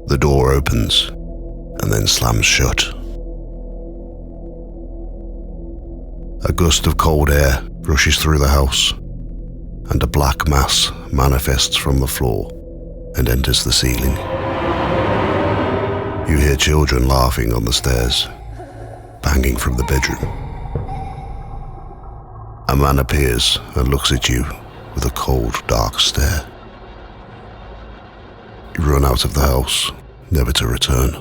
The door opens and then slams shut. A gust of cold air rushes through the house, and a black mass manifests from the floor and enters the ceiling. You hear children laughing on the stairs, banging from the bedroom. A man appears and looks at you with a cold, dark stare. You run out of the house, never to return.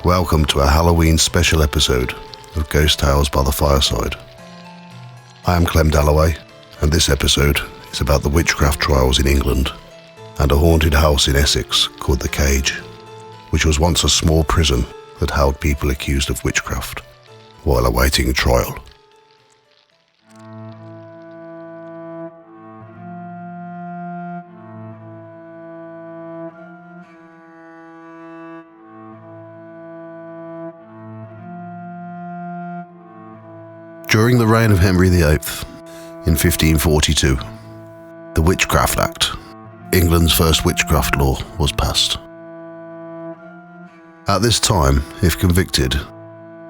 Welcome to a Halloween special episode of Ghost Tales by the Fireside. I am Clem Dalloway, and this episode is about the witchcraft trials in England and a haunted house in Essex called The Cage, which was once a small prison that held people accused of witchcraft while awaiting trial. During the reign of Henry VIII, in 1542, the Witchcraft Act, England's first witchcraft law, was passed. At this time, if convicted,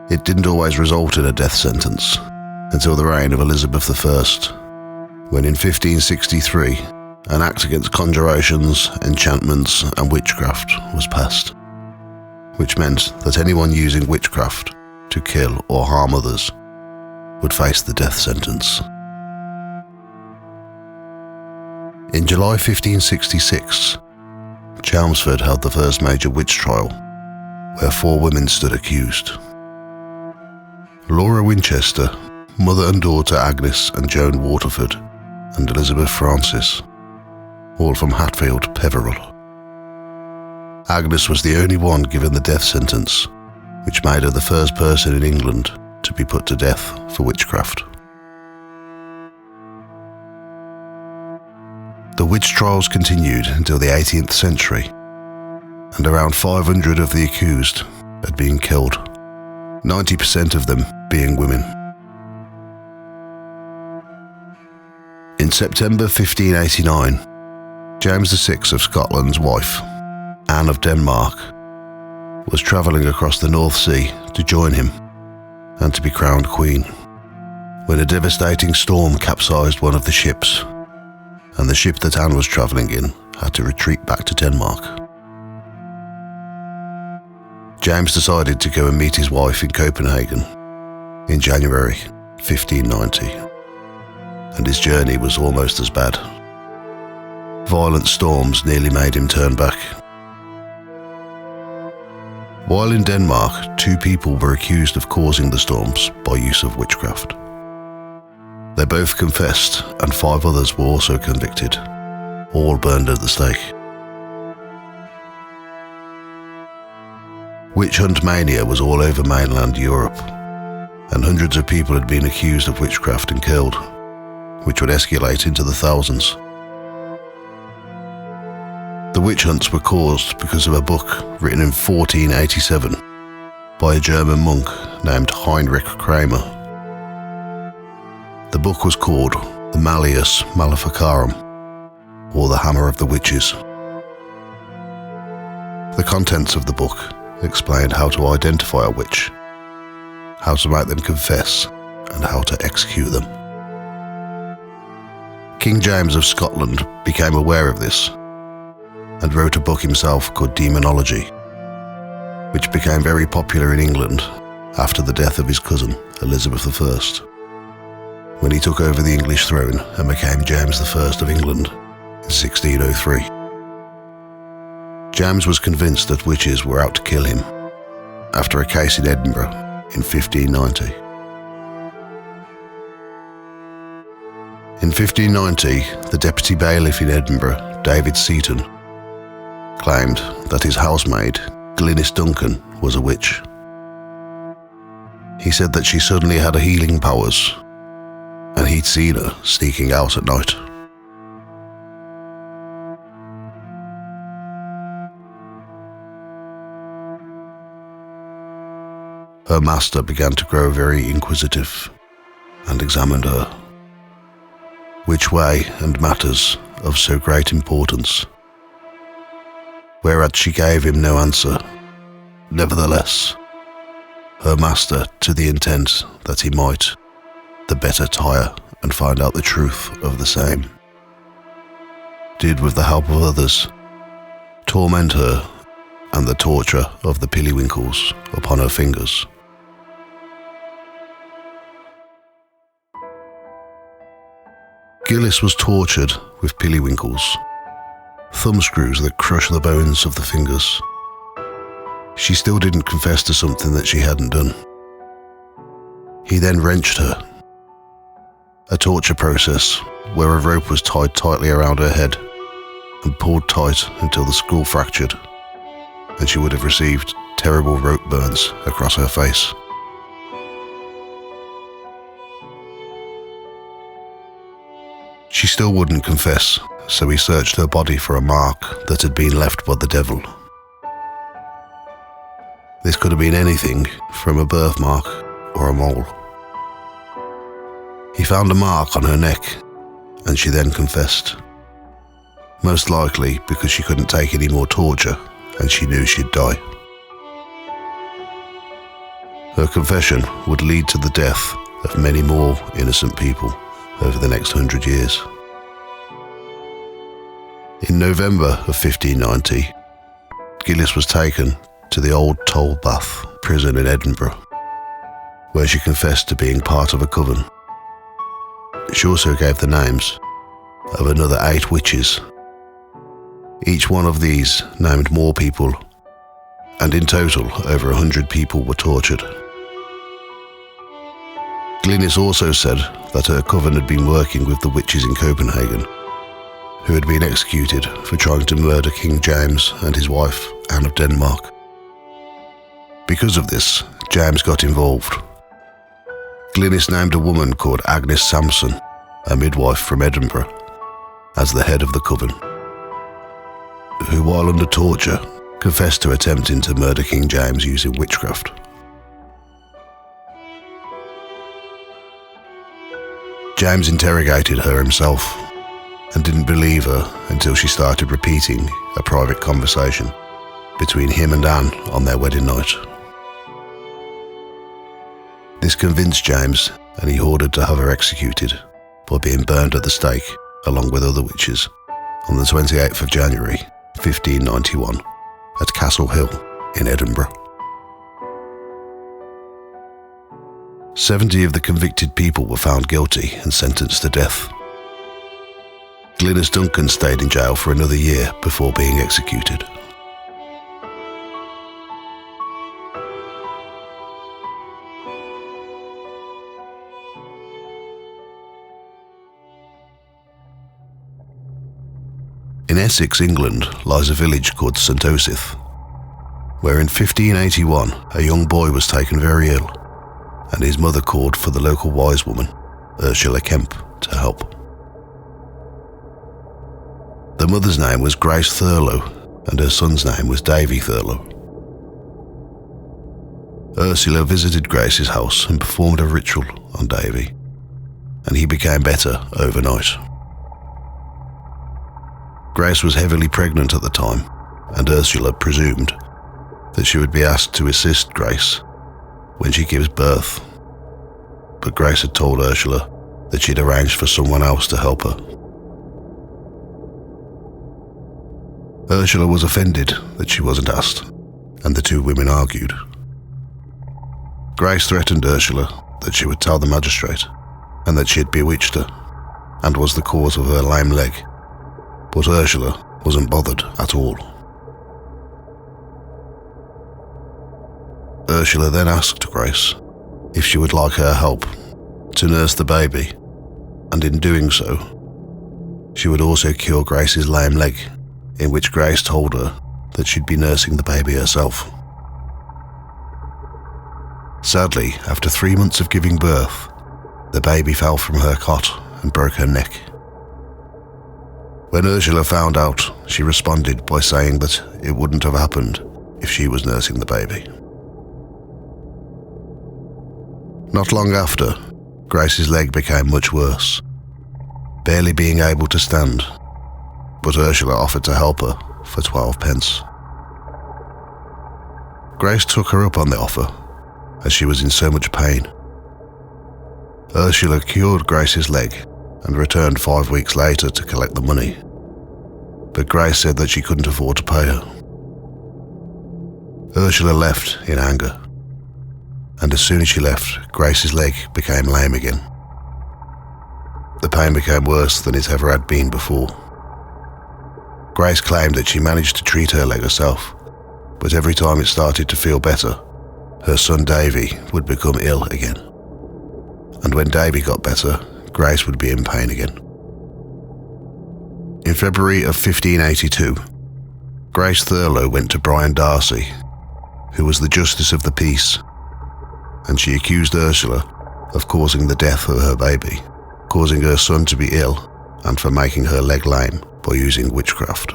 it didn't always result in a death sentence until the reign of Elizabeth I, when in 1563, an act against conjurations, enchantments and witchcraft was passed, which meant that anyone using witchcraft to kill or harm others would face the death sentence. In July 1566, Chelmsford held the first major witch trial, where 4 women stood accused. Laura Winchester, mother and daughter Agnes and Joan Waterford, and Elizabeth Francis, all from Hatfield, Peveril. Agnes was the only one given the death sentence, which made her the first person in England to be put to death for witchcraft. The witch trials continued until the 18th century, and around 500 of the accused had been killed, 90% of them being women. In September 1589, James VI of Scotland's wife, Anne of Denmark, was travelling across the North Sea to join him and to be crowned queen, when a devastating storm capsized one of the ships, and the ship that Anne was travelling in had to retreat back to Denmark. James decided to go and meet his wife in Copenhagen in January 1590, and his journey was almost as bad. Violent storms nearly made him turn back. While in Denmark, 2 people were accused of causing the storms by use of witchcraft. They both confessed, and 5 others were also convicted, all burned at the stake. Witch hunt mania was all over mainland Europe, and hundreds of people had been accused of witchcraft and killed, which would escalate into the thousands. The witch hunts were caused because of a book written in 1487 by a German monk named Heinrich Kramer. The book was called the Malleus Maleficarum, or the Hammer of the Witches. The contents of the book explained how to identify a witch, how to make them confess, and how to execute them. King James of Scotland became aware of this and wrote a book himself called Demonology, which became very popular in England after the death of his cousin, Elizabeth I, when he took over the English throne and became James I of England in 1603. James was convinced that witches were out to kill him after a case in Edinburgh in 1590. In 1590, the deputy bailiff in Edinburgh, David Seaton, claimed that his housemaid, Glynis Duncan, was a witch. He said that she suddenly had healing powers, and he'd seen her sneaking out at night. Her master began to grow very inquisitive and examined her, which way and matters of so great importance. Whereat she gave him no answer. Nevertheless, her master, to the intent that he might the better tire and find out the truth of the same, did with the help of others torment her and the torture of the pillywinkles upon her fingers. Gillis was tortured with pillywinkles, thumbscrews that crush the bones of the fingers. She still didn't confess to something that she hadn't done. He then wrenched her, a torture process where a rope was tied tightly around her head and pulled tight until the skull fractured, and she would have received terrible rope burns across her face. She still wouldn't confess, so he searched her body for a mark that had been left by the devil. This could have been anything from a birthmark or a mole. He found a mark on her neck, and she then confessed. Most likely because she couldn't take any more torture and she knew she'd die. Her confession would lead to the death of many more innocent people over the next 100 years. In November of 1590, Gillis was taken to the old Toll Bath prison in Edinburgh, where she confessed to being part of a coven. She also gave the names of another 8 witches. Each one of these named more people, and in total over 100 people were tortured. Gillis also said that her coven had been working with the witches in Copenhagen, who had been executed for trying to murder King James and his wife, Anne of Denmark. Because of this, James got involved. Gillis named a woman called Agnes Sampson, a midwife from Edinburgh, as the head of the coven, who, while under torture, confessed to attempting to murder King James using witchcraft. James interrogated her himself and didn't believe her until she started repeating a private conversation between him and Anne on their wedding night. This convinced James, and he ordered to have her executed by being burned at the stake along with other witches on the 28th of January 1591 at Castle Hill in Edinburgh. 70 of the convicted people were found guilty and sentenced to death. Glynis Duncan stayed in jail for another year before being executed. In Essex, England, lies a village called St. Osyth, where in 1581 a young boy was taken very ill, and his mother called for the local wise woman, Ursula Kemp, to help. The mother's name was Grace Thurlow, and her son's name was Davy Thurlow. Ursula visited Grace's house and performed a ritual on Davy, and he became better overnight. Grace was heavily pregnant at the time, and Ursula presumed that she would be asked to assist Grace when she gives birth. But Grace had told Ursula that she'd arranged for someone else to help her. Ursula was offended that she wasn't asked, and the two women argued. Grace threatened Ursula that she would tell the magistrate, and that she had bewitched her, and was the cause of her lame leg. But Ursula wasn't bothered at all. Ursula then asked Grace if she would like her help to nurse the baby, and in doing so, she would also cure Grace's lame leg, in which Grace told her that she'd be nursing the baby herself. Sadly, after 3 months of giving birth, the baby fell from her cot and broke her neck. When Ursula found out, she responded by saying that it wouldn't have happened if she was nursing the baby. Not long after, Grace's leg became much worse, barely being able to stand, but Ursula offered to help her for 12 pence. Grace took her up on the offer, as she was in so much pain. Ursula cured Grace's leg and returned 5 weeks later to collect the money, but Grace said that she couldn't afford to pay her. Ursula left in anger, and as soon as she left, Grace's leg became lame again. The pain became worse than it ever had been before. Grace claimed that she managed to treat her leg herself, but every time it started to feel better, her son Davy would become ill again. And when Davy got better, Grace would be in pain again. In February of 1582, Grace Thurlow went to Brian Darcy, who was the Justice of the Peace, and she accused Ursula of causing the death of her baby, causing her son to be ill, and for making her leg lame by using witchcraft.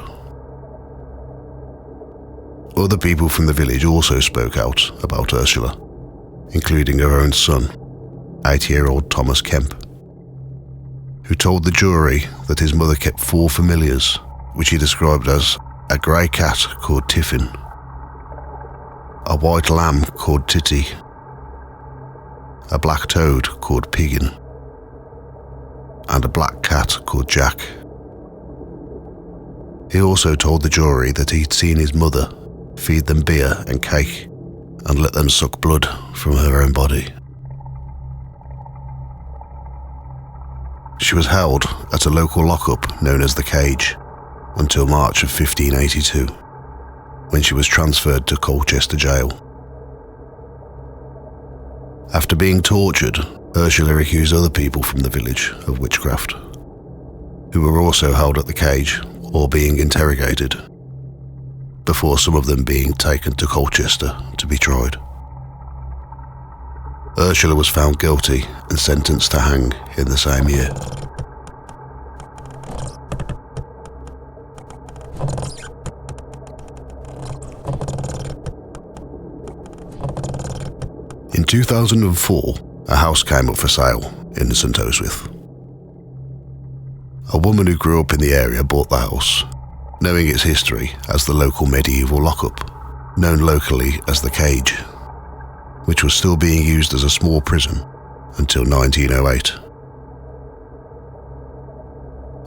Other people from the village also spoke out about Ursula, including her own son, 80-year-old Thomas Kemp, who told the jury that his mother kept 4 familiars, which he described as a grey cat called Tiffin, a white lamb called Titty, a black toad called Piggin, and a black cat called Jack. He also told the jury that he'd seen his mother feed them beer and cake and let them suck blood from her own body. She was held at a local lockup known as the Cage until March of 1582, when she was transferred to Colchester Jail. After being tortured, Ursula accused other people from the village of witchcraft, who were also held at the Cage or being interrogated, before some of them being taken to Colchester to be tried. Ursula was found guilty and sentenced to hang in the same year. In 2004, a house came up for sale in St Osyth. A woman who grew up in the area bought the house, knowing its history as the local medieval lockup, known locally as the Cage, which was still being used as a small prison until 1908.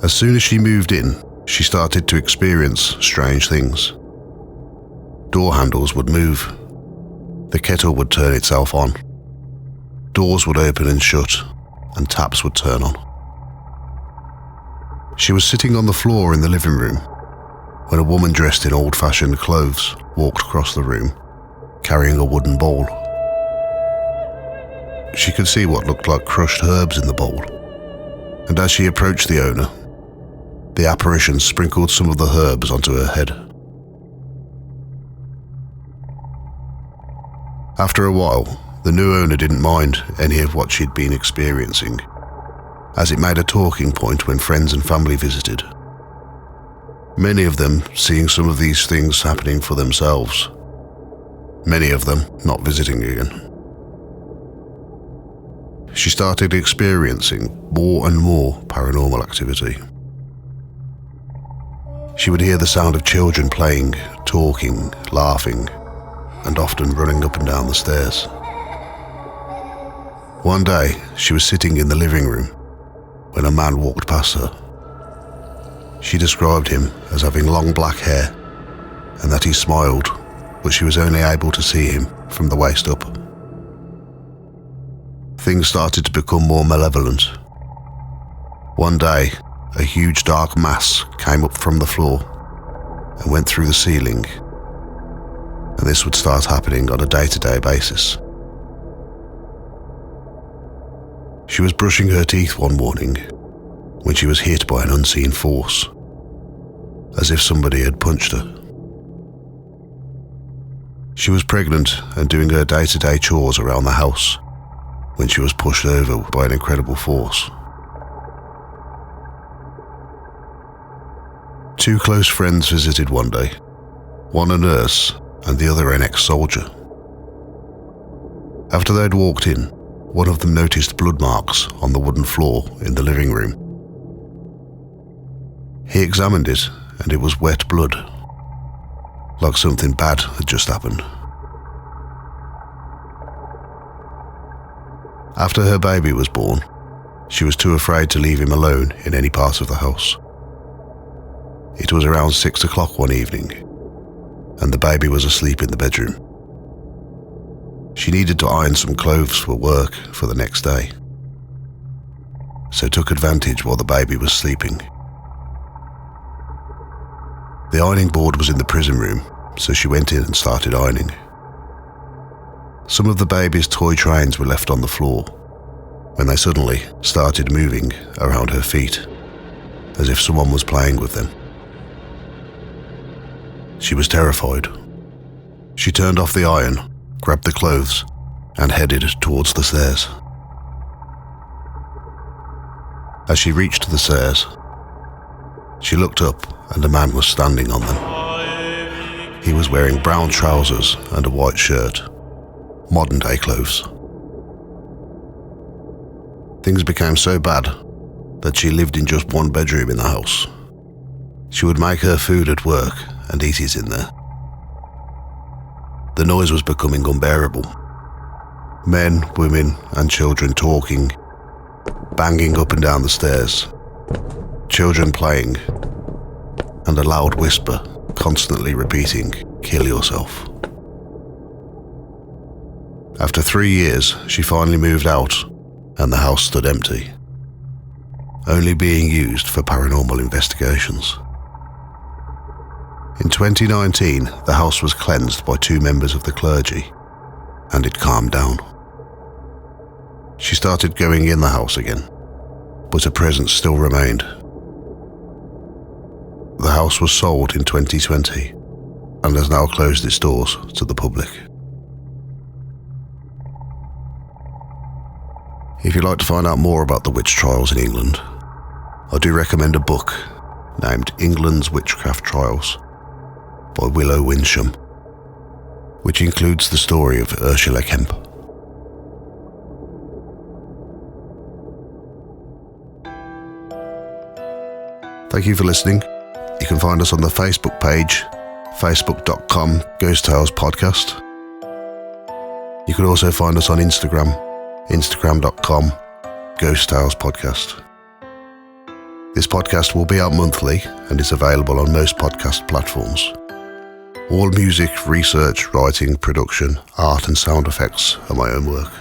As soon as she moved in, she started to experience strange things. Door handles would move. The kettle would turn itself on. Doors would open and shut, and taps would turn on. She was sitting on the floor in the living room when a woman dressed in old-fashioned clothes walked across the room, carrying a wooden bowl. She could see what looked like crushed herbs in the bowl, and as she approached the owner, the apparition sprinkled some of the herbs onto her head. After a while, the new owner didn't mind any of what she'd been experiencing, as it made a talking point when friends and family visited. Many of them seeing some of these things happening for themselves, many of them not visiting again. She started experiencing more and more paranormal activity. She would hear the sound of children playing, talking, laughing, and often running up and down the stairs. One day, she was sitting in the living room when a man walked past her. She described him as having long black hair and that he smiled, but she was only able to see him from the waist up. Things started to become more malevolent. One day, a huge dark mass came up from the floor and went through the ceiling, and this would start happening on a day-to-day basis. She was brushing her teeth one morning when she was hit by an unseen force, as if somebody had punched her. She was pregnant and doing her day-to-day chores around the house when she was pushed over by an incredible force. Two close friends visited one day, one a nurse and the other an ex-soldier. After they'd walked in, one of them noticed blood marks on the wooden floor in the living room, He examined it, and it was wet blood, like something bad had just happened. After her baby was born, she was too afraid to leave him alone in any part of the house. It was around 6 o'clock one evening, and the baby was asleep in the bedroom. She needed to iron some clothes for work for the next day, so took advantage while the baby was sleeping. The ironing board was in the prison room, so she went in and started ironing. Some of the baby's toy trains were left on the floor when they suddenly started moving around her feet, as if someone was playing with them. She was terrified. She turned off the iron, grabbed the clothes, and headed towards the stairs. As she reached the stairs, she looked up and a man was standing on them. He was wearing brown trousers and a white shirt, modern-day clothes. Things became so bad that she lived in just one bedroom in the house. She would make her food at work and eat it in there. The noise was becoming unbearable. Men, women, and children talking, banging up and down the stairs, children playing, and a loud whisper constantly repeating, "Kill yourself." After 3 years, she finally moved out, and the house stood empty, only being used for paranormal investigations. In 2019, the house was cleansed by 2 members of the clergy, and it calmed down. She started going in the house again, but a presence still remained. The house was sold in 2020, and has now closed its doors to the public. If you'd like to find out more about the witch trials in England, I do recommend a book named England's Witchcraft Trials by Willow Winsham, which includes the story of Ursula Kemp. Thank you for listening. You can find us on the Facebook page, facebook.com Ghost Tales Podcast. You can also find us on Instagram, instagram.com Ghost Tales Podcast. This podcast will be out monthly and is available on most podcast platforms. All music, research, writing, production, art and sound effects are my own work.